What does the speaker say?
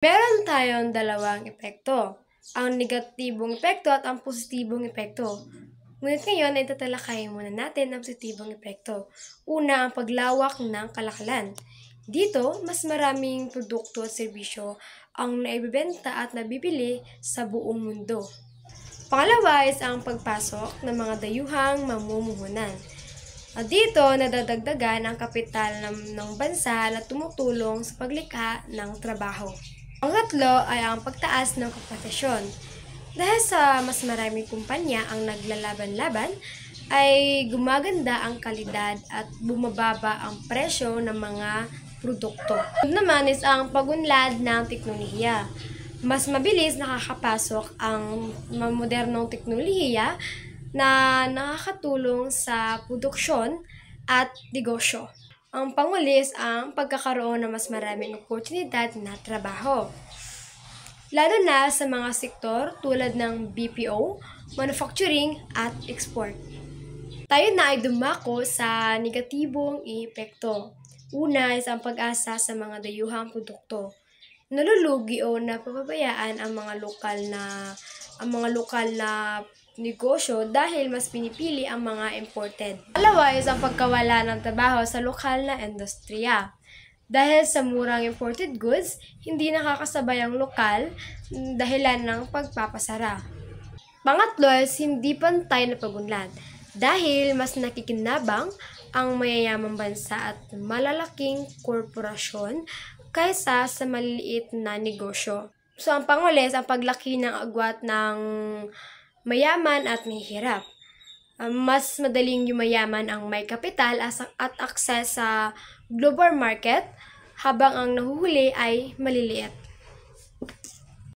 Meron tayong dalawang epekto, ang negatibong epekto at ang positibong epekto. Ngunit ngayon ay tatalakayin muna natin ang positibong epekto. Una, ang paglawak ng kalakalan. Dito, mas maraming produkto at serbisyo ang naibibenta at nabibili sa buong mundo. Pangalawa is ang pagpasok ng mga dayuhang mamumuhunan. Dito, nadadagdagan ang kapital ng bansa na tumutulong sa paglikha ng trabaho. Ang tatlo ay ang pagtaas ng kompetisyon. Dahil sa mas maraming kumpanya ang naglalaban-laban, ay gumaganda ang kalidad at bumababa ang presyo ng mga produkto. Naman is ang pagunlad ng teknolohiya. Mas mabilis nakakapasok ang modernong teknolohiya na nakakatulong sa produksyon at negosyo. Ang pangulis ang pagkakaroon ng mas maraming oportunidad na trabaho. Lalo na sa mga sektor tulad ng BPO, manufacturing at export. Tayo na ay dumako sa negatibong epekto. Una is ang pag-asa sa mga dayuhang produkto. Nalulugi o napapabayaan ang mga lokal na negosyo dahil mas pinipili ang mga imported. Dalawa is ang pagkawala ng trabaho sa lokal na industriya. Dahil sa murang imported goods, hindi nakakasabay ang lokal dahilan ng pagpapasara. Pangatlo is hindi pantay na pagunlad dahil mas nakikinabang ang mayayamang bansa at malalaking korporasyon kaysa sa maliliit na negosyo. So, ang panghuli is ang paglaki ng agwat ng mayaman at mahihirap. Mas madaling yumayaman ang may kapital at access sa global market habang ang nahuhuli ay maliliit.